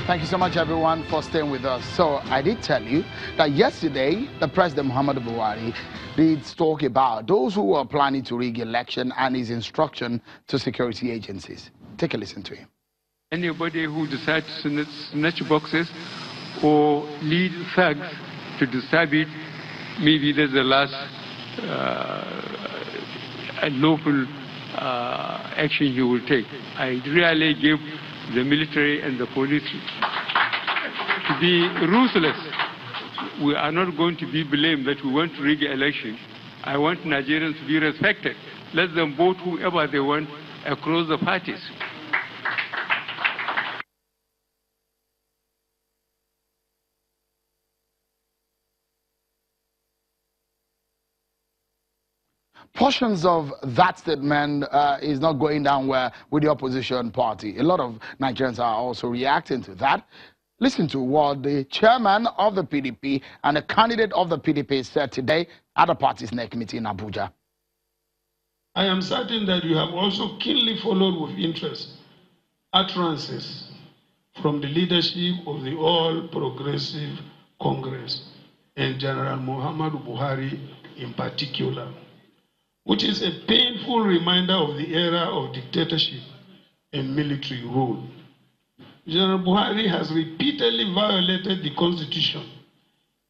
Thank you so much, everyone, for staying with us. So I did tell you that yesterday, the President Muhammadu Buhari did talk about those who are planning to rig election and his instruction to security agencies. Take a listen to him. Anybody who decides to snatch boxes or lead thugs to disturb it, maybe that's the last lawful action he will take. I really give the military and the police to be ruthless. We are not going to be blamed that we want to rig the election. I want Nigerians to be respected. Let them vote whoever they want across the parties. Portions of that statement is not going down well with the opposition party. A lot of Nigerians are also reacting to that. Listen to what the chairman of the PDP and a candidate of the PDP said today at the party's next committee in Abuja. I am certain that you have also keenly followed with interest utterances from the leadership of the All Progressive Congress and General Muhammadu Buhari in particular, which is a painful reminder of the era of dictatorship and military rule. General Buhari has repeatedly violated the Constitution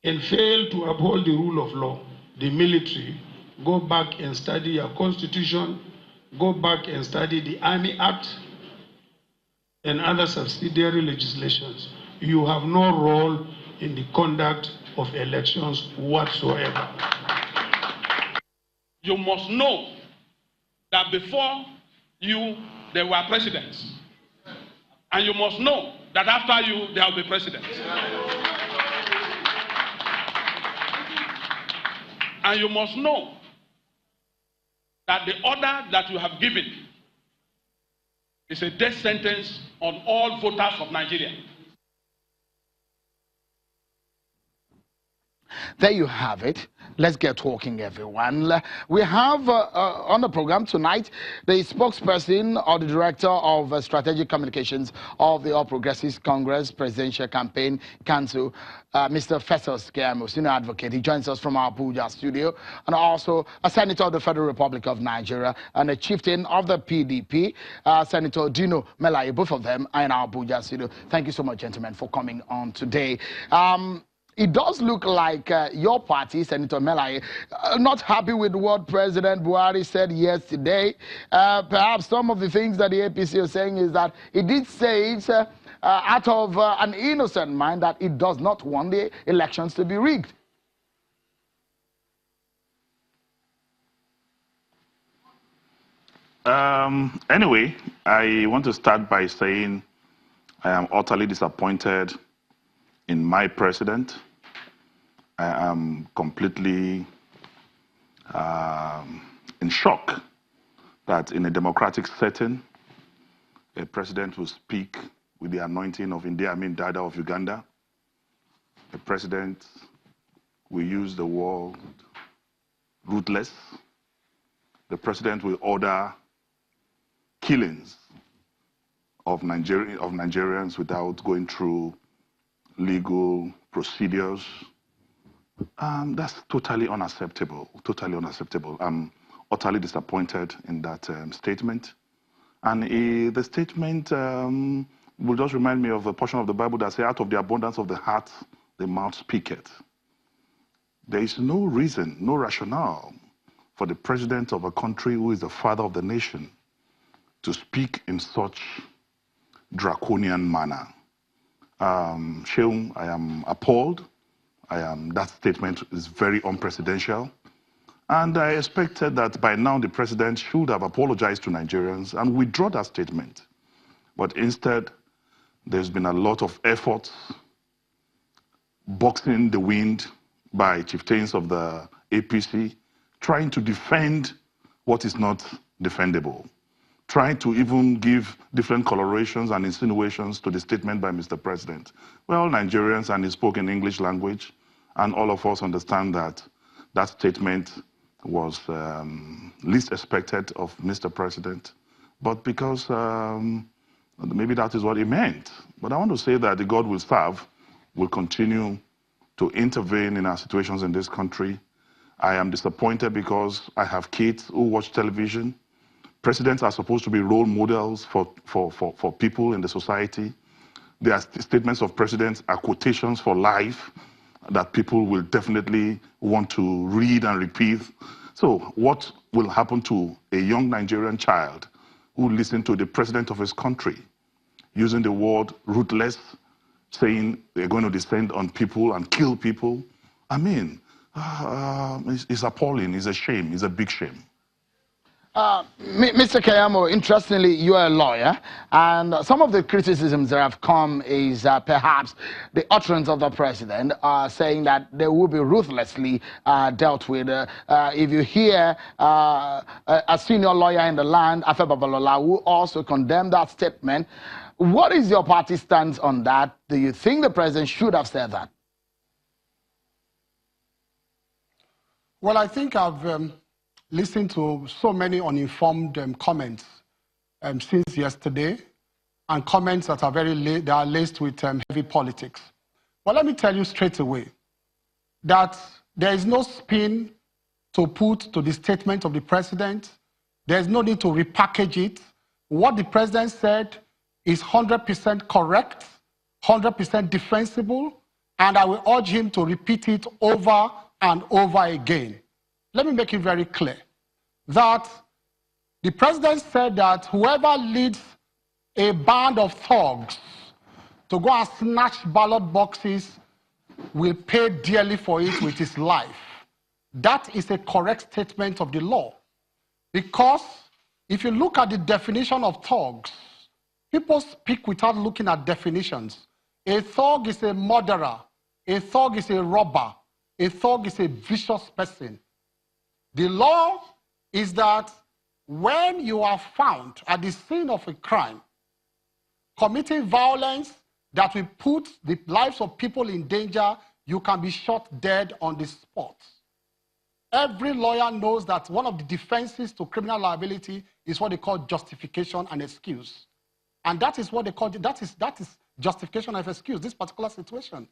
and failed to uphold the rule of law. The military, go back and study your Constitution, go back and study the Army Act and other subsidiary legislations. You have no role in the conduct of elections whatsoever. You must know that before you, there were presidents. And you must know that after you, there will be presidents. And you must know that the order that you have given is a death sentence on all voters of Nigeria. There you have it. Let's get talking, everyone. We have on the program tonight the spokesperson or the director of strategic communications of the All Progressives Congress Presidential Campaign Council, Mr. Festus Keyamo, senior advocate. He joins us from our Abuja studio, and also a senator of the Federal Republic of Nigeria and a chieftain of the PDP, Senator Dino Melaye. Both of them are in our Abuja studio. Thank you so much, gentlemen, for coming on today. It does look like your party, Senator Melaye, not happy with what President Buhari said yesterday. Perhaps some of the things that the APC is saying is that he did say it out of an innocent mind that it does not want the elections to be rigged. Anyway, I want to start by saying I am utterly disappointed in my president. I am completely in shock that in a democratic setting, a president will speak with the anointing of Idi Amin Dada of Uganda. A president will use the word ruthless. The president will order killings of Nigerians without going through legal procedures. That's totally unacceptable, totally unacceptable. I'm utterly disappointed in that statement. And the statement will just remind me of a portion of the Bible that says, out of the abundance of the heart, the mouth speaketh. There is no reason, no rationale for the president of a country who is the father of the nation to speak in such draconian manner. Sheung, I am appalled. That statement is very unprecedented. And I expected that by now the president should have apologized to Nigerians and withdraw that statement. But instead, there's been a lot of efforts boxing the wind by chieftains of the APC, trying to defend what is not defendable, trying to even give different colorations and insinuations to the statement by Mr. President. We're all Nigerians and he spoke in English language, and all of us understand that that statement was least expected of Mr. President. But because Maybe that is what he meant. But I want to say that the God we serve will continue to intervene in our situations in this country. I am disappointed because I have kids who watch television. Presidents are supposed to be role models for people in the society. Their statements of presidents are quotations for life that people will definitely want to read and repeat. So what will happen to a young Nigerian child who listened to the president of his country using the word ruthless, saying they're going to descend on people and kill people? I mean, it's appalling, it's a shame, it's a big shame. Mr. Keyamo, interestingly, you are a lawyer, and some of the criticisms that have come is perhaps the utterance of the president saying that they will be ruthlessly dealt with. If you hear a senior lawyer in the land, Afe Babalola, who also condemned that statement, what is your party stance on that? Do you think the president should have said that? Well, I think I've listened to so many uninformed comments since yesterday, and comments that are they are laced with heavy politics. Well, let me tell you straight away that there is no spin to put to the statement of the president. There is no need to repackage it. What the president said is 100% correct, 100% defensible, and I will urge him to repeat it over and over again. Let me make it very clear that the president said that whoever leads a band of thugs to go and snatch ballot boxes will pay dearly for it with his life. That is a correct statement of the law. Because if you look at the definition of thugs, people speak without looking at definitions. A thug is a murderer. A thug is a robber. A thug is a vicious person. The law is that when you are found at the scene of a crime, committing violence that will put the lives of people in danger, you can be shot dead on the spot. Every lawyer knows that one of the defenses to criminal liability is what they call justification and excuse. And that is what they call, that is justification of excuse, this particular situation.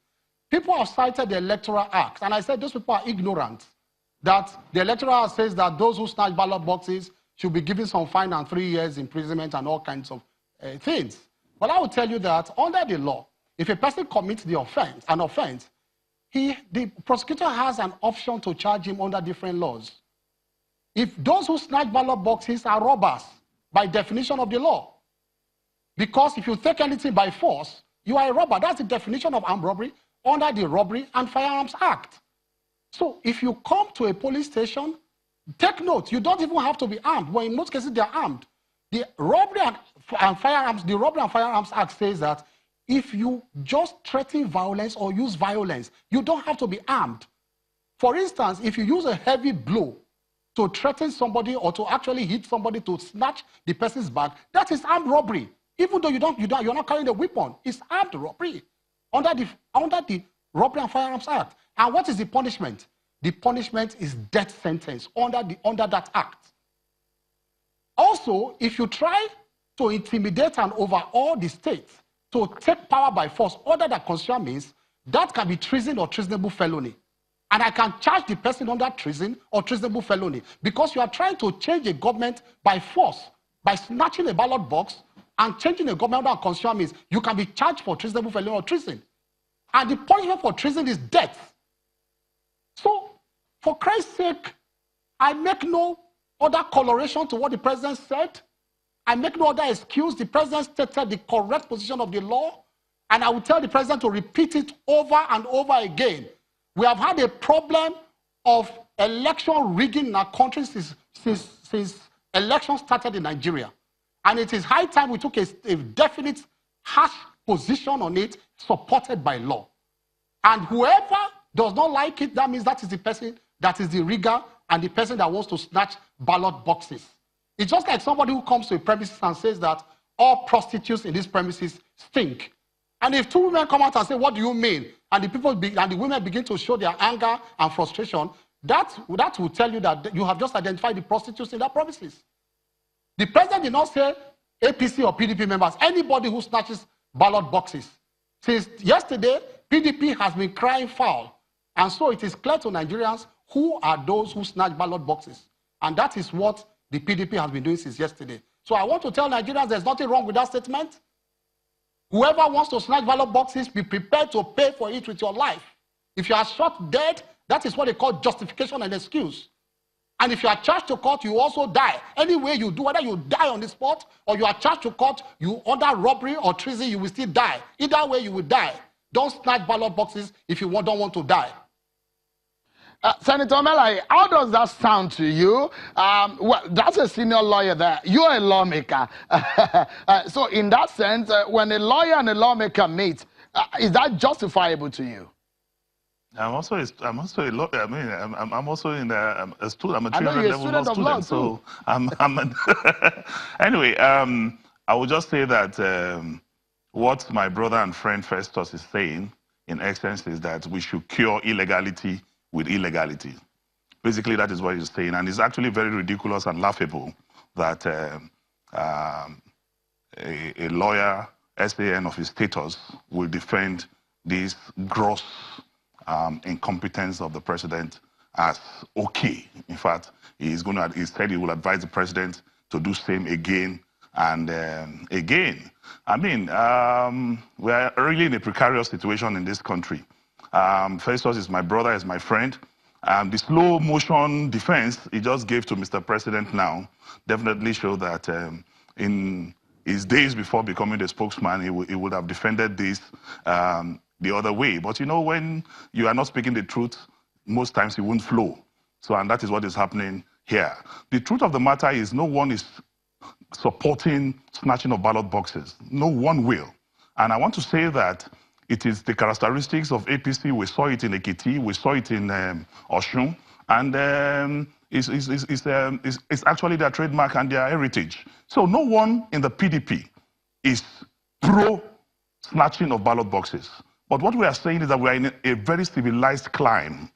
People have cited the Electoral Act, and I said those people are ignorant. That the Electoral Act says that those who snatch ballot boxes should be given some fine and 3 years imprisonment and all kinds of things. But I will tell you that under the law, if a person commits an offense, the prosecutor has an option to charge him under different laws. If those who snatch ballot boxes are robbers, by definition of the law, because if you take anything by force, you are a robber. That's the definition of armed robbery under the Robbery and Firearms Act. So if you come to a police station, take note, you don't even have to be armed. Well, in most cases, they're armed. The Robbery and Firearms Act says that if you just threaten violence or use violence, you don't have to be armed. For instance, if you use a heavy blow to threaten somebody or to actually hit somebody to snatch the person's bag, that is armed robbery. Even though you're not carrying a weapon, it's armed robbery under the Robbery and Firearms Act. And what is the punishment? The punishment is death sentence under that act. Also, if you try to intimidate and overawe the state to take power by force under that constitutional means, that can be treason or treasonable felony. And I can charge the person under treason or treasonable felony because you are trying to change a government by force, by snatching a ballot box and changing a government under constitutional means. You can be charged for treasonable felony or treason. And the punishment for treason is death. So, for Christ's sake, I make no other coloration to what the president said. I make no other excuse. The president stated the correct position of the law, and I will tell the president to repeat it over and over again. We have had a problem of election rigging in our country since elections started in Nigeria. And it is high time we took a definite, harsh position on it, supported by law. And whoever does not like it, that means that is the person that is the rigger and the person that wants to snatch ballot boxes. It's just like somebody who comes to a premises and says that all prostitutes in these premises stink. And if two women come out and say, what do you mean? And the women begin to show their anger and frustration, that will tell you that you have just identified the prostitutes in that premises. The president did not say APC or PDP members, anybody who snatches ballot boxes. Since yesterday, PDP has been crying foul. And so it is clear to Nigerians who are those who snatch ballot boxes. And that is what the PDP has been doing since yesterday. So I want to tell Nigerians there's nothing wrong with that statement. Whoever wants to snatch ballot boxes, be prepared to pay for it with your life. If you are shot dead, that is what they call justification and excuse. And if you are charged to court, you also die. Any way you do, whether you die on the spot or you are charged to court, you under robbery or treason, you will still die. Either way, you will die. Don't snatch ballot boxes if you don't want to die. Senator Melaye, how does that sound to you? Well, that's a senior lawyer there. You're a lawmaker. So in that sense, when a lawyer and a lawmaker meet, is that justifiable to you? I'm also a lawyer. I mean, I'm also in a student. I'm a 300 level law student. So anyway, I would just say that what my brother and friend Festus is saying, in essence, is that we should cure illegality with illegality. Basically, that is what he's saying. And it's actually very ridiculous and laughable that a lawyer, SAN of his status, will defend this gross incompetence of the president as okay. In fact, he said he will advise the president to do same again and again. I mean, we are really in a precarious situation in this country. Festus is my brother, is my friend. The slow motion defense he just gave to Mr. President now definitely show that in his days before becoming the spokesman, he would have defended this the other way. But you know, when you are not speaking the truth, most times it won't flow. So, and that is what is happening here. The truth of the matter is no one is supporting snatching of ballot boxes. No one will. And I want to say that it is the characteristics of APC. We saw it in Ekiti, we saw it in Osun, and it's actually their trademark and their heritage. So no one in the PDP is pro-snatching of ballot boxes. But what we are saying is that we are in a very civilized climb.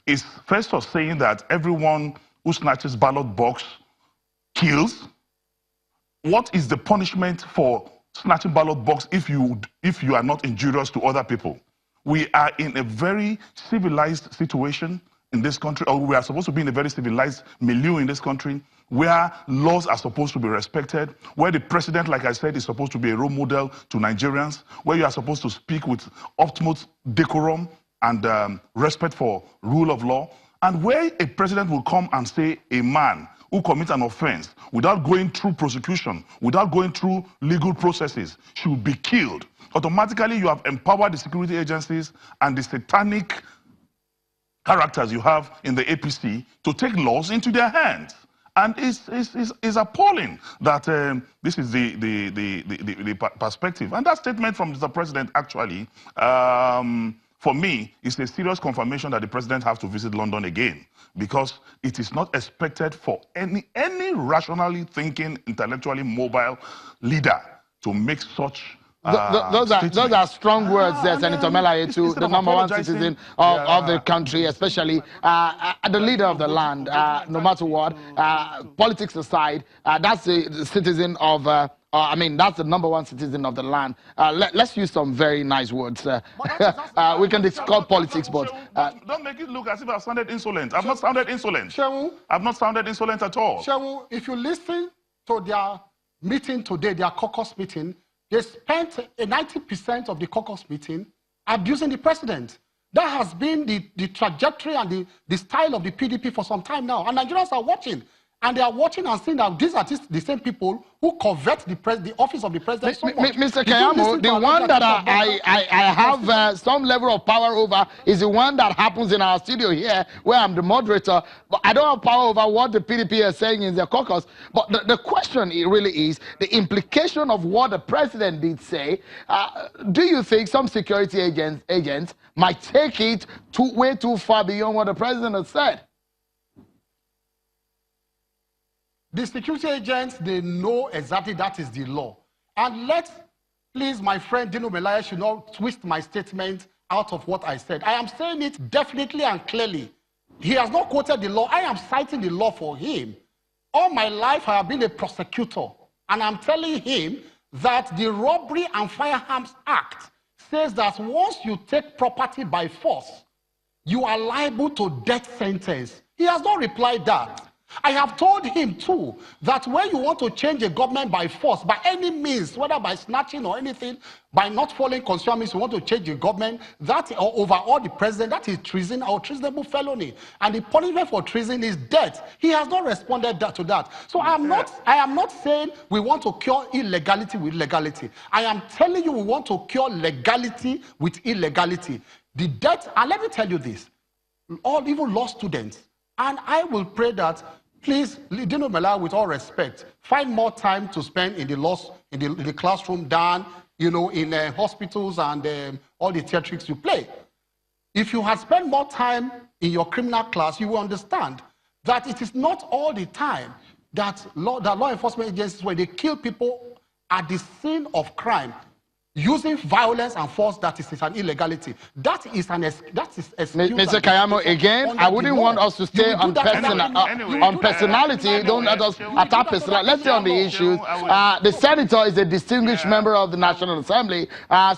Is Festus saying that everyone who snatches ballot box kills? What is the punishment for snatching ballot box if you are not injurious to other people? We are in a very civilized situation in this country, or we are supposed to be in a very civilized milieu in this country, where laws are supposed to be respected, where the president, like I said, is supposed to be a role model to Nigerians, where you are supposed to speak with utmost decorum and respect for rule of law, and where a president will come and say a man who commits an offense without going through prosecution, without going through legal processes, should be killed. Automatically, you have empowered the security agencies and the satanic characters you have in the APC to take laws into their hands. And it's appalling that this is the perspective. And that statement from the president, actually, for me, is a serious confirmation that the president has to visit London again, because it is not expected for any rationally thinking, intellectually mobile leader to make such those are strong words there, Senator Melaye, to the number one citizen of the country, especially the leader of the land. No matter what, politics aside, that's the citizen of I mean, that's the number one citizen of the land. Let's use some very nice words. We can discuss politics, but don't make it look as if I've sounded insolent. I've not sounded insolent. I've not sounded insolent at all. Shehu, if you listen to their meeting today, their caucus meeting, they spent 90% of the caucus meeting abusing the president. That has been the trajectory and the style of the PDP for some time now. And Nigerians are watching. And they are watching and seeing that these are the same people who covet the office of the president so much. Mr. Keyamo, the one that I have some level of power over is the one that happens in our studio here, where I'm the moderator. But I don't have power over what the PDP is saying in their caucus. But the question really is the implication of what the president did say. Do you think some security agents might take it way too far beyond what the president has said? The security agents, they know exactly that is the law. And please, my friend Dino Melaye should not twist my statement out of what I said. I am saying it definitely and clearly. He has not quoted the law. I am citing the law for him. All my life, I have been a prosecutor. And I'm telling him that the Robbery and Firearms Act says that once you take property by force, you are liable to death sentence. He has not replied that. I have told him too that when you want to change a government by force, by any means, whether by snatching or anything, by not following constitutions, you want to change the government, that or overall the president, that is treason or treasonable felony. And the punishment for treason is death. He has not responded to that. So I am not saying we want to cure illegality with legality. I am telling you we want to cure legality with illegality. The death, and let me tell you this, even law students, and I will pray that, please, Dino Melaye, with all respect, find more time to spend in the classroom than, in hospitals and all the theatrics you play. If you had spent more time in your criminal class, you will understand that it is not all the time that law enforcement agencies, when they kill people at the scene of crime, using violence and force, that is an illegality. That is Mr. Keyamo, again, I wouldn't want us to stay on personality. Don't let us attack personality. Let's stay on the issues. The senator is a distinguished member of the National Assembly,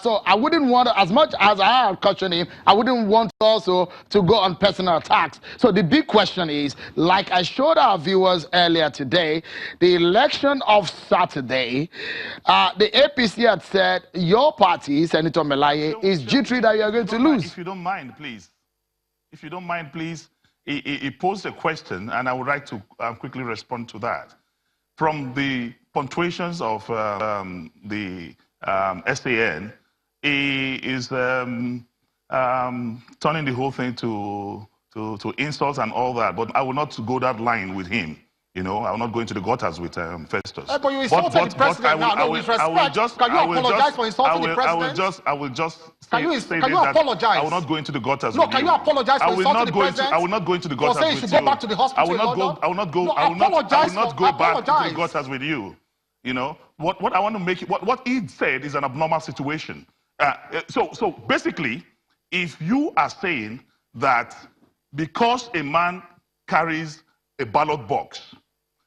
so I wouldn't want, as much as I am questioning him, I wouldn't want also to go on personal attacks. So the big question is, like I showed our viewers earlier today, the election of Saturday, the APC had said, your party, Senator Melaye, is jittery that you are going to lose. If you don't mind, please. If you don't mind, please. He posed a question, and I would like to quickly respond to that. From the punctuations of the SAN, he is turning the whole thing to insults and all that. But I will not go that line with him. I will not go into the gutters with Festus. But you insulted the president now. No, with respect. Can you apologize for insulting the president? I will just say can you apologize? I will not go into the gutters with you. No, can you apologize for insulting the president? I will not go into the gutters with you. You should go back to the hospital. I will not go back to the gutters with you. What I want to make it, what he said is an abnormal situation. So basically, if you are saying that because a man carries a ballot box,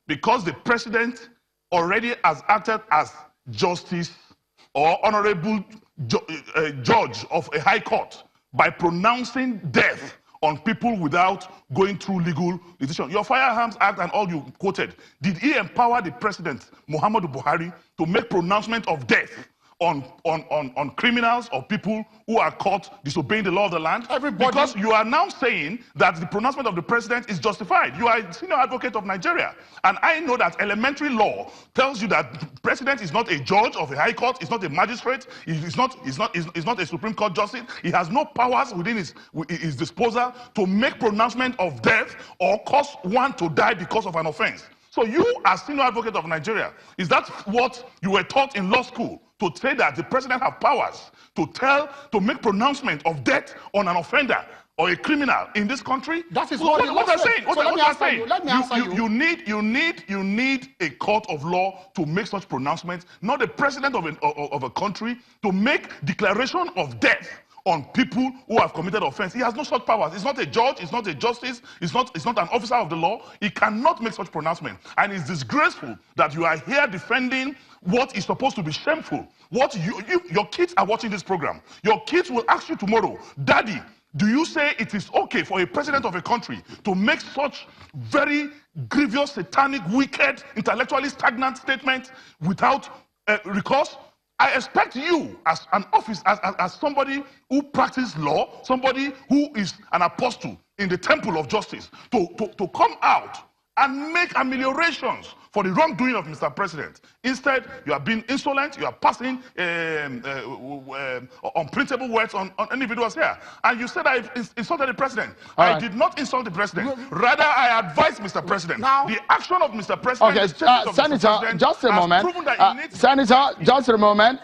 because the president already has acted as justice or honorable judge of a high court by pronouncing death on people without going through legal decision. Your Firearms Act and all you quoted, did he empower the president, Muhammadu Buhari, to make pronouncement of death on criminals or people who are caught disobeying the law of the land? Because you are now saying that the pronouncement of the president is justified. You are a senior advocate of Nigeria. And I know that elementary law tells you that the president is not a judge of a high court, is not a magistrate, is not a Supreme Court justice. He has no powers within his disposal to make pronouncement of death or cause one to die because of an offense. So you, as senior advocate of Nigeria, is that what you were taught in law school, to say that the president has powers to make pronouncement of death on an offender or a criminal in this country? That is what I'm saying. Let me answer you. You need a court of law to make such pronouncements, not the president of a country to make declaration of death on people who have committed offense. He has no such powers. He's not a judge, he's not a justice, he's not an officer of the law. He cannot make such pronouncement. And it's disgraceful that you are here defending what is supposed to be shameful. Your kids are watching this program. Your kids will ask you tomorrow, Daddy, do you say it is okay for a president of a country to make such very grievous, satanic, wicked, intellectually stagnant statement without recourse? I expect you, as an office, as somebody who practices law, somebody who is an apostle in the temple of justice, to come out and make ameliorations for the wrongdoing of Mr. President. Instead, you are being insolent, you are passing unprintable words on individuals here. And you said I insulted the president. I did not insult the president. Rather, I advised Mr. President. Now, the action of Mr. President, Senator, just a moment. Senator, just a moment.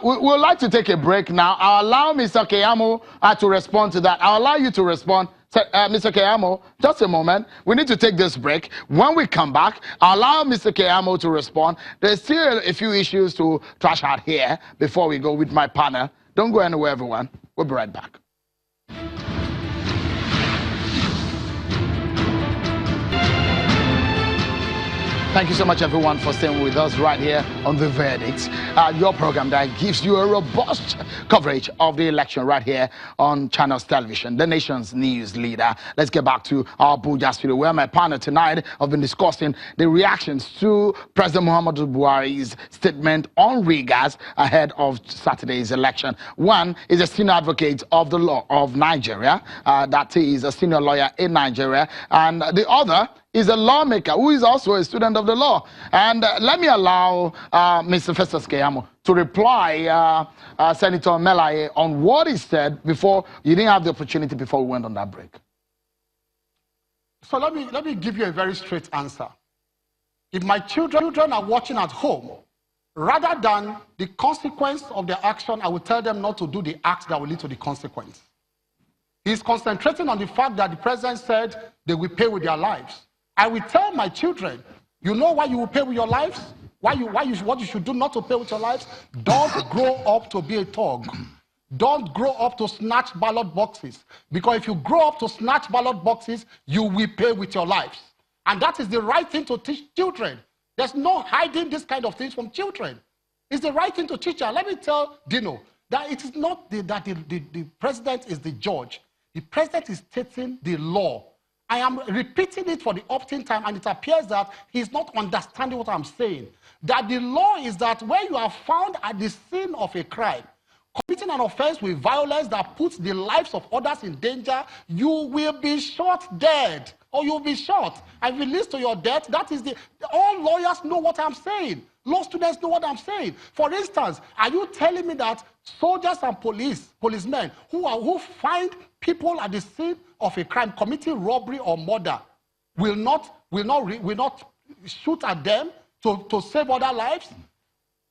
We would like to take a break now. I'll allow Mr. Keyamo to respond to that. I'll allow you to respond. Mr. Keyamo, just a moment. We need to take this break. When we come back, I'll allow Mr. Keyamo to respond. There's still a few issues to trash out here before we go with my panel. Don't go anywhere, everyone. We'll be right back. Thank you so much, everyone, for staying with us right here on The Verdict, your program that gives you a robust coverage of the election right here on Channels Television, the nation's news leader. Let's get back to our Abuja studio, where my partner tonight have been discussing the reactions to President Muhammadu Buhari's statement on riggers ahead of Saturday's election. One is a senior advocate of the law of Nigeria, that is a senior lawyer in Nigeria, and the other is a lawmaker who is also a student of the law. And let me allow Mr. Festus Keyamo to reply Senator Melaye on what he said before. You didn't have the opportunity before we went on that break. So let me give you a very straight answer. If my children are watching at home, rather than the consequence of their action, I will tell them not to do the act that will lead to the consequence. He's concentrating on the fact that the president said they will pay with their lives. I will tell my children, you know why you will pay with your lives? What you should do not to pay with your lives? Don't grow up to be a thug. Don't grow up to snatch ballot boxes. Because if you grow up to snatch ballot boxes, you will pay with your lives. And that is the right thing to teach children. There's no hiding this kind of things from children. It's the right thing to teach them. Let me tell Dino that it is not that the president is the judge. The president is stating the law. I am repeating it for the opt-in time, and it appears that he's not understanding what I'm saying. That the law is that when you are found at the scene of a crime, committing an offense with violence that puts the lives of others in danger, you will be shot dead, or you'll be shot and released to your death. That is all lawyers know what I'm saying. Law students know what I'm saying. For instance, are you telling me that soldiers and policemen who find people at the scene of a crime committing robbery or murder will not shoot at them to save other lives?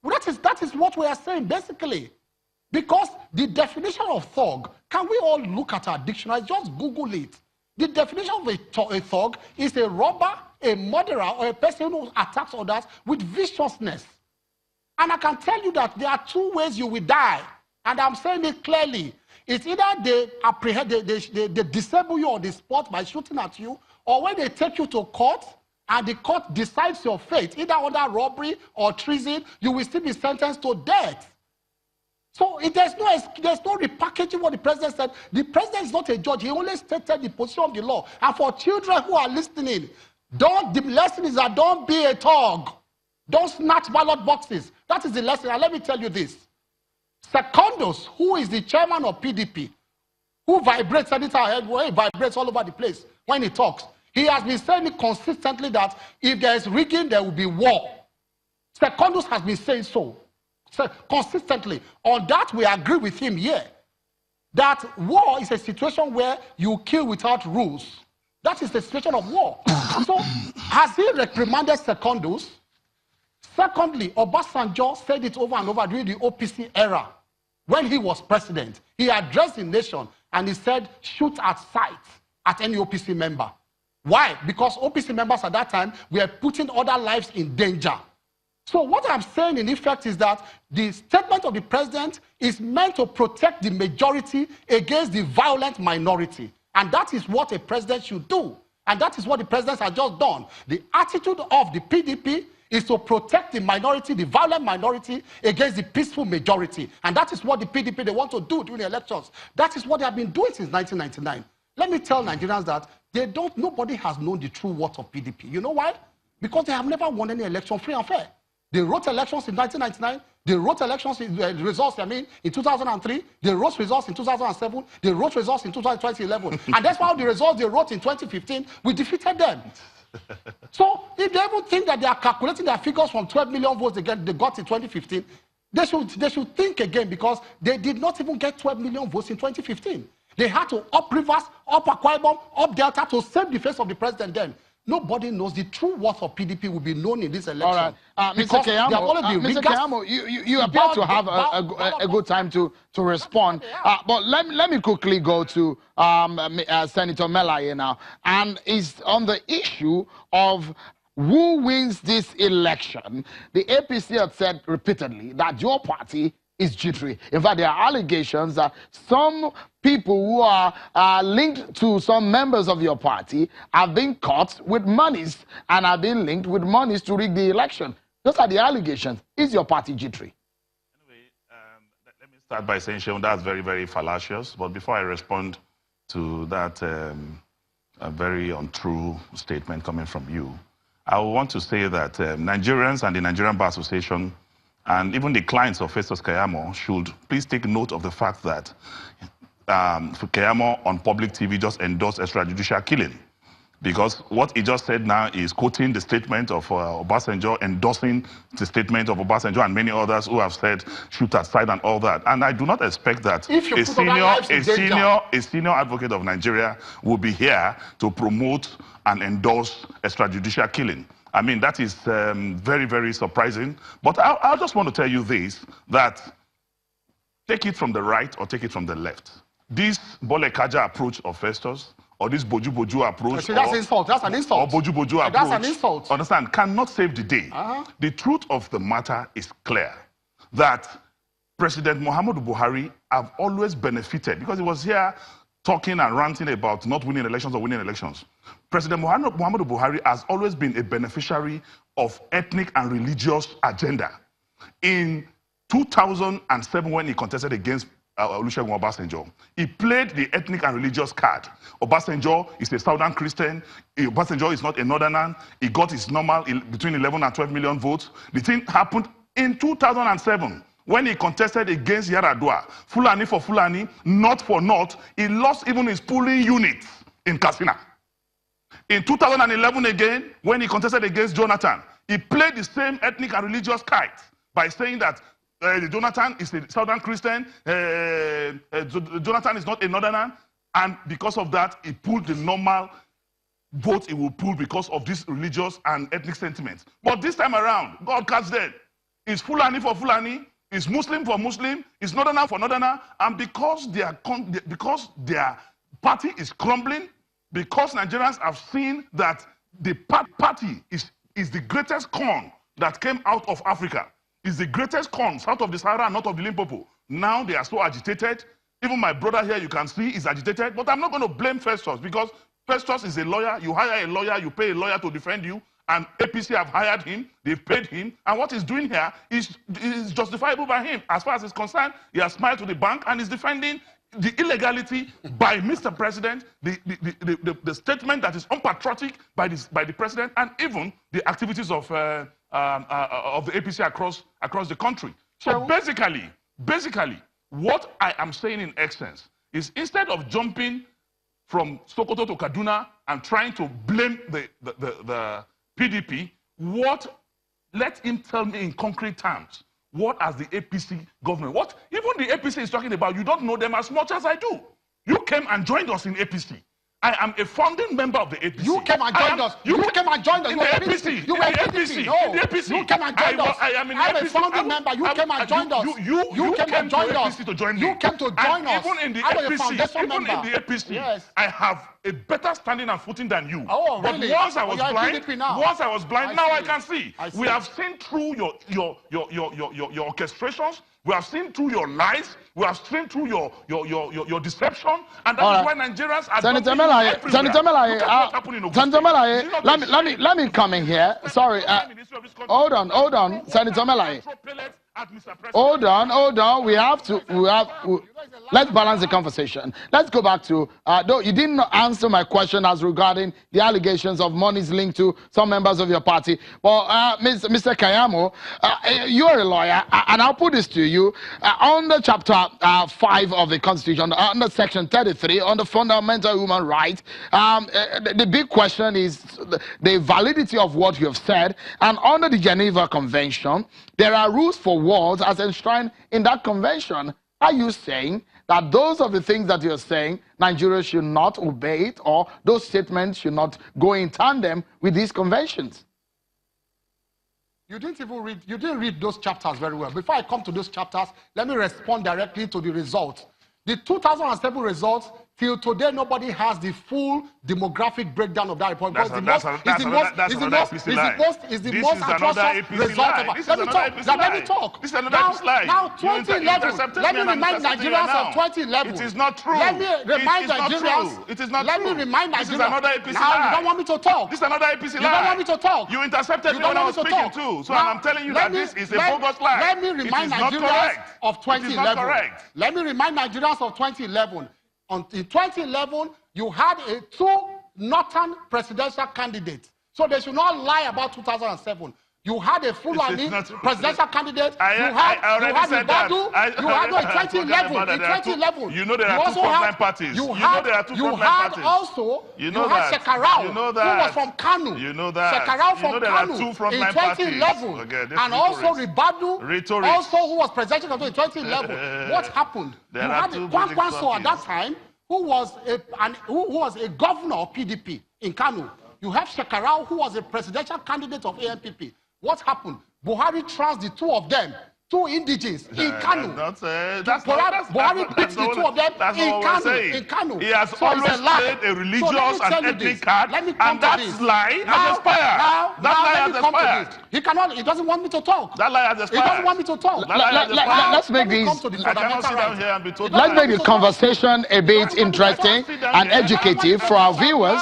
Well, that is what we are saying basically. Because the definition of thug, can we all look at our dictionary? Just Google it. The definition of a thug is a robber, a murderer, or a person who attacks others with viciousness. And I can tell you that there are two ways you will die. And I'm saying it clearly. It's either they disable you on the spot by shooting at you, or when they take you to court, and the court decides your fate, either under robbery or treason, you will still be sentenced to death. So there's no repackaging what the president said. The president is not a judge. He only stated the position of the law. And for children who are listening, the lesson is that don't be a thug. Don't snatch ballot boxes. That is the lesson. And let me tell you this. Secondus, who is the chairman of PDP, who vibrates anytime head, he vibrates all over the place when he talks. He has been saying it consistently that if there is rigging, there will be war. Secondus has been saying so consistently. On that, we agree with him here. That war is a situation where you kill without rules. That is the situation of war. So, has he reprimanded Secondus? Secondly, Obasanjo said it over and over during the OPC era. When he was president, he addressed the nation and he said, shoot at sight at any OPC member. Why? Because OPC members at that time were putting other lives in danger. So what I'm saying in effect is that the statement of the president is meant to protect the majority against the violent minority. And that is what a president should do. And that is what the president has just done. The attitude of the PDP is to protect the minority, the violent minority, against the peaceful majority. And that is what the PDP, they want to do during the elections. That is what they have been doing since 1999. Let me tell Nigerians that nobody has known the true worth of PDP. You know why? Because they have never won any election free and fair. They wrote elections in 1999. They wrote elections in results, in 2003. They wrote results in 2007. They wrote results in 2011. And that's why the results they wrote in 2015, we defeated them. So if they even think that they are calculating their figures from 12 million votes they got in 2015, they should think again, because they did not even get 12 million votes in 2015. They had to up Rivers, up Akwa Ibom, up Delta to save the face of the president then. Nobody knows the true worth of PDP will be known in this election. All right. Mr. Keyamo, you appear to have a good time to respond. But let me quickly go to Senator Melaye now. And it's on the issue of who wins this election. The APC have said repeatedly that your party is jittery. In fact, there are allegations that some people who are linked to some members of your party have been caught with monies and have been linked with monies to rig the election. Those are the allegations. Is your party jittery? Anyway, let me start by saying, Sheon, that's very, very fallacious. But before I respond to that a very untrue statement coming from you, I want to say that Nigerians and the Nigerian Bar Association and even the clients of Festus Keyamo should please take note of the fact that Keyamo on public TV just endorsed extrajudicial killing. Because what he just said now is quoting the statement of Obasanjo, endorsing the statement of Obasanjo and many others who have said shoot aside and all that. And I do not expect that a senior advocate of Nigeria will be here to promote and endorse extrajudicial killing. I mean, that is very, very surprising. But I just want to tell you this, that take it from the right or take it from the left. This Bolekaja approach of Festus, or this Boju approach, that's an insult. That's an insult. Or Boju approach, that's an insult. Understand, cannot save the day. The truth of the matter is clear, that President Muhammadu Buhari have always benefited, because he was here talking and ranting about not winning elections or winning elections. President Muhammadu Buhari has always been a beneficiary of ethnic and religious agenda. In 2007, when he contested against Olusegun Obasanjo, he played the ethnic and religious card. Obasanjo is a Southern Christian. Obasanjo is not a Northerner. He got his normal between 11 and 12 million votes. The thing happened in 2007 when he contested against Yaradua. Fulani for Fulani, North for North. He lost even his polling units in Katsina. In 2011 again, when he contested against Jonathan, he played the same ethnic and religious card by saying that Jonathan is a Southern Christian, Jonathan is not a Northerner, and because of that, he pulled the normal vote he will pull because of this religious and ethnic sentiments. But this time around, God catch them. It's Fulani for Fulani, it's Muslim for Muslim, it's Northerner for Northerner, and because their party is crumbling, because Nigerians have seen that the party is the greatest corn that came out of Africa, is the greatest corn south of the Sahara and north of the Limpopo. Now they are so agitated. Even my brother here, you can see, is agitated. But I'm not going to blame Festus, because Festus is a lawyer. You hire a lawyer, you pay a lawyer to defend you. And APC have hired him, they've paid him. And what he's doing here is justifiable by him. As far as he's concerned, he has smiled to the bank and is defending the illegality by Mr. President, the statement that is unpatriotic by the president, and even the activities of the APC across the country. So basically, what I am saying in essence is, instead of jumping from Sokoto to Kaduna and trying to blame the PDP, let him tell me in concrete terms, what has the APC government, what even the APC is talking about, you don't know them as much as I do. You came and joined us in APC. I am a founding member of the APC. You came and joined us. You came and joined us in the APC. You were in the APC. No, in the APC. You came and joined us. I'm a founding member. You came and joined us. You came and joined us. To join me. You came to join us. Even in the APC, yes. I have a better standing and footing than you. Oh, really? But once I was blind, now I can see. We have seen through your orchestrations. We have seen through your lies. We have seen through your deception, and that is why Nigerians are. Senator Melaye, let me come in here. Sorry, hold on, Senator Melaye. Hold on. Let's balance the conversation. Let's go back to, though you didn't answer my question as regarding the allegations of monies linked to some members of your party. Well, Mr. Keyamo, you're a lawyer, and I'll put this to you. Under Chapter 5 of the Constitution, under Section 33, on the fundamental human rights, the big question is the validity of what you have said. And under the Geneva Convention, there are rules for wars as enshrined in that convention. Are you saying that those are the things that you're saying Nigeria should not obey it, or those statements should not go in tandem with these conventions? You didn't read those chapters very well. Before I come to those chapters, let me respond directly to the results. The 2007 results till today, nobody has the full demographic breakdown of that report. That's It's the most atrocious result of it. Let me talk. This is another APC lie. Now, 2011, let me remind Nigerians of 2011. It is not true. Let me remind Nigerians. It is not true. Let me remind Nigerians. This is another APC now, lie. You don't want me to talk. This is another APC lie. You don't want me to talk. You intercepted me when I was speaking too. So I'm telling you that this is a bogus lie. Let me remind Nigerians of 2011. Let me remind Nigerians of 2011. In 2011, you had two northern presidential candidates. So they should not lie about 2007. You had a Fulani presidential candidate. You had Ibadu. You had in 2011. In 2011, you know there are two frontline parties. You had also Shekarau, who was from Kanu. You know that. Shekarau from Kanu in 2011, and also Ribadu, also who was presidential candidate in 2011. What happened? You had Kwankwaso at that time, who was a governor of PDP in Kanu. You have Shekarau, who was a presidential candidate of ANPP. What happened? Buhari trounced the two of them, two indigenes in Kanu. Buhari beat the two of them in Kanu. He has always played a religious and ethnic card, and that lie has expired. That lie has expired. He doesn't want me to talk. That lie has expired. He doesn't want me to talk. Let's make the conversation a bit interesting and educative for our viewers.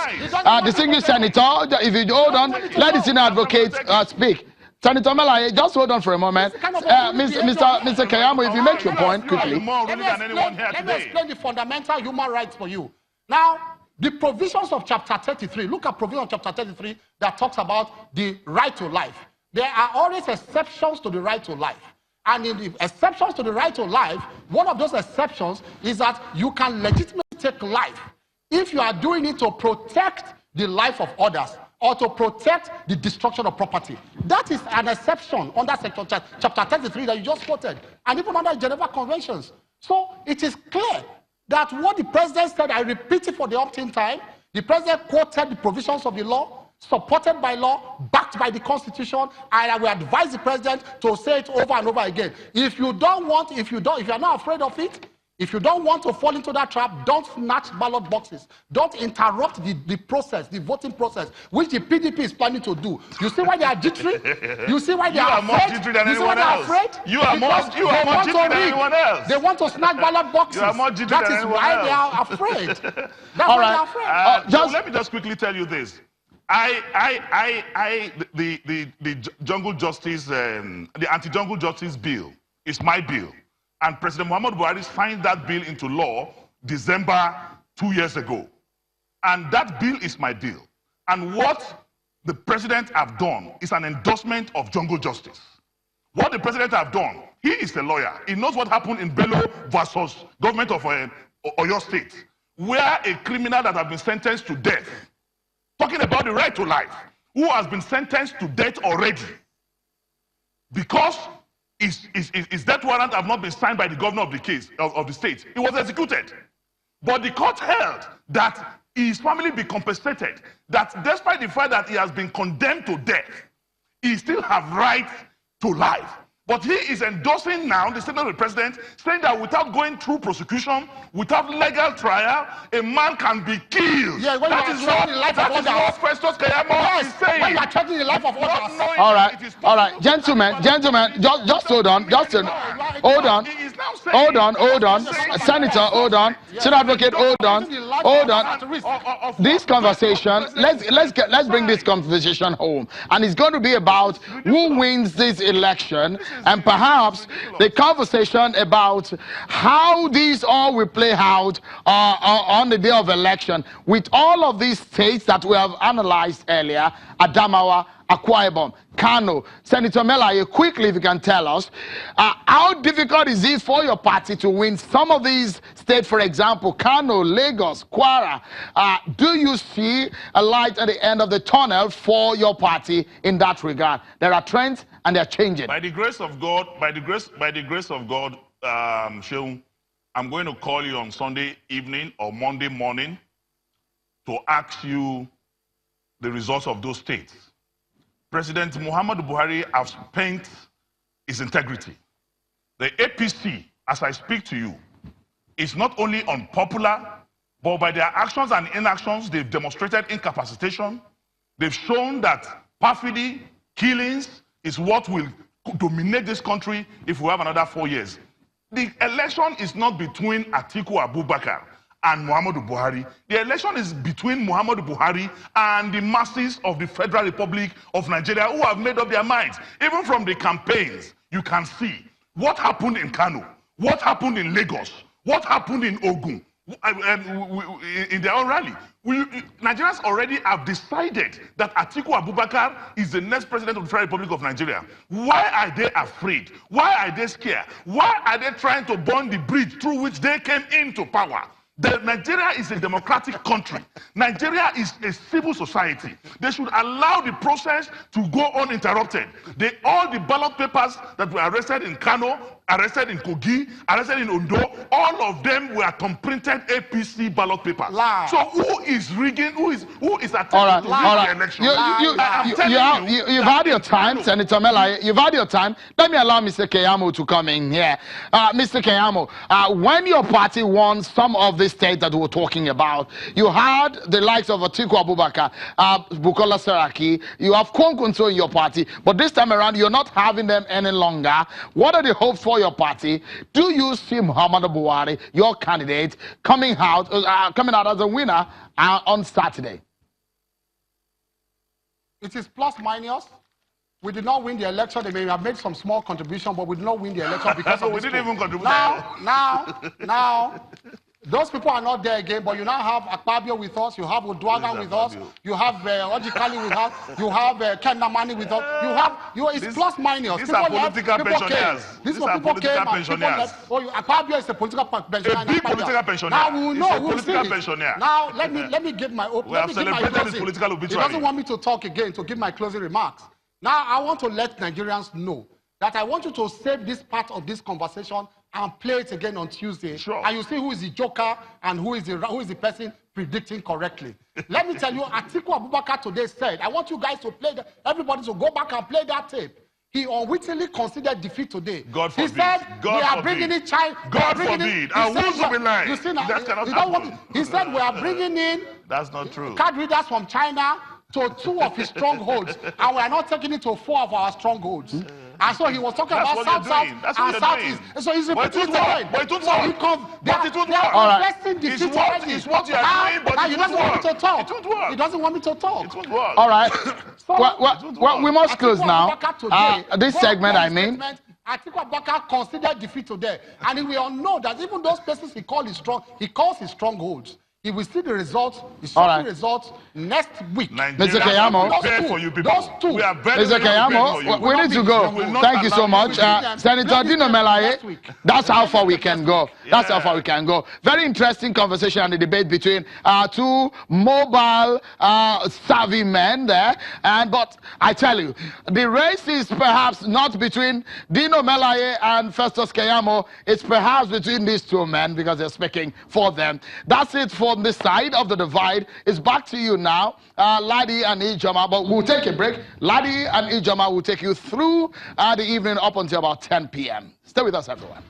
Distinguished Senator, if you hold on, let the senior advocate speak. Senator Melaye, just hold on for a moment. Mr. Keyamo, if you make your point quickly. Let me explain the fundamental human rights for you. Now, the provisions of chapter 33, look at provision of chapter 33 that talks about the right to life. There are always exceptions to the right to life. And in the exceptions to the right to life, one of those exceptions is that you can legitimately take life if you are doing it to protect the life of others, or to protect the destruction of property. That is an exception under section chapter 33 that you just quoted, and even under Geneva Conventions. So it is clear that what the president said, I repeat it for the opt-in time, the president quoted the provisions of the law, supported by law, backed by the Constitution, and I will advise the president to say it over and over again. If you are not afraid of it, if you don't want to fall into that trap, don't snatch ballot boxes. Don't interrupt the process, the voting process, which the PDP is planning to do. You see why they are jittery? You see why they are afraid? More jittery than anyone else. You are more jittery than anyone else. They want to snatch ballot boxes. You are more jittery than anyone else. That is why they are afraid. That's why they are afraid. Let me just quickly tell you this. The jungle justice, the anti-jungle justice bill is my bill. And President Muhammadu Buhari signed that bill into law December 2 years ago. And that bill is my bill. And what the president have done is an endorsement of jungle justice. What the president have done, he is a lawyer. He knows what happened in Bello versus government of Oyo State, where a criminal that has been sentenced to death, talking about the right to life, who has been sentenced to death already, because his death warrant have not been signed by the governor of the case of the state. He was executed. But the court held that his family be compensated, that despite the fact that he has been condemned to death, he still have right to life. But he is endorsing now the statement of the president, saying that without going through prosecution, without legal trial, a man can be killed. Yeah, that is what Festus Keyamo is saying. When you are threatening the life of others. All right, gentlemen, just hold on, hold on, Senator, hold on, Senior Advocate, hold on. This conversation, let's bring this conversation home, and it's going to be about who wins this election. And perhaps the conversation about how these all will play out on the day of election with all of these states that we have analyzed earlier, Adamawa, Akwa Ibom, Kano. Senator Melaye, quickly, if you can tell us, how difficult is it for your party to win some of these states, for example, Kano, Lagos, Kwara? Do you see a light at the end of the tunnel for your party in that regard? There are trends and they're changing. By the grace of God, Sheung, I'm going to call you on Sunday evening or Monday morning to ask you the results of those states. President Muhammadu Buhari has spent his integrity. The APC, as I speak to you, is not only unpopular, But by their actions and inactions, they've demonstrated incapacitation. They've shown that perfidy, killings, is what will dominate this country if we have another 4 years. The election is not between Atiku Abubakar and Muhammadu Buhari. The election is between Muhammadu Buhari and the masses of the Federal Republic of Nigeria who have made up their minds. Even from the campaigns, you can see what happened in Kano, what happened in Lagos, what happened in Ogun, in their own rally. Nigerians already have decided that Atiku Abubakar is the next president of the Federal Republic of Nigeria. Why are they afraid? Why are they scared? Why are they trying to burn the bridge through which they came into power? Nigeria is a democratic country. Nigeria is a civil society. They should allow the process to go uninterrupted. All the ballot papers that were arrested in Kano, arrested in Kogi, arrested in Ondo, all of them were thumb-printed APC ballot papers. Lie. So who is rigging? Who is attempting to rig the election? You've had your time, Senator Melaye. You've had your time. Let me allow Mr. Keyamo to come in here. Mr. Keyamo, when your party won some of the states that we're talking about, you had the likes of Atiku Abubakar, Bukola Saraki, you have Konkunso in your party, but this time around you're not having them any longer. What are the hopes for your party? Do you see Muhammadu Buhari, your candidate, coming out as a winner on Saturday? It is plus minus. We did not win the election. They may have made some small contribution, but we did not win the election because of we didn't even contribute. Now, those people are not there again, but you now have Akpabio with us, you have Odwaga with us, you have Ojikali with us, you have Kenamani with us, it's plus minus. These are political pensioners. These are political pensioners. Akpabio is a political pensioner. A big political pensioner. Now we will know, we'll see it. Now let me give my opening. We have celebrated his political obituary. He doesn't want me to talk again, to give my closing remarks. Now I want to let Nigerians know that I want you to save this part of this conversation and play it again on Tuesday. Sure. And you see who is the joker and who is the person predicting correctly. Let me tell you, Atiku Abubakar today said, I want you guys to play everybody to go back and play that tape. He unwittingly considered defeat today. God forbid. He said, God we are forbid. bringing in China. God forbid. And who's to be lying? You see, that cannot happen. He said, we are bringing in That's not true. Card readers from China to 2 of his strongholds, and we are not taking it to 4 of our strongholds. And so he was talking about South and Southeast. So he's repeating it again. But it won't work. They are confessing defeat already. It's what you are doing, but he doesn't want me to talk. It won't work. He doesn't want me to talk. It won't work. All right. Well, we must close now. This segment, I mean. Atiku Abubakar considered defeat today. And we all know that even those places he calls his strongholds. He will see the results, results next week. Mr. Keyamo, Mr. Keyamo, we need to go. Thank you so much. Senator Dino Melaye, that's how far we can go. That's how far we can go. Very interesting conversation and the debate between 2 mobile, savvy men there. But I tell you, the race is perhaps not between Dino Melaye and Festus Keyamo. It's perhaps between these 2 men because they're speaking for them. That's it for this side of the divide. It's back to you now, Ladi and Ijoma, but we'll take a break. Ladi and Ijoma will take you through the evening up until about 10 p.m. Stay with us, everyone.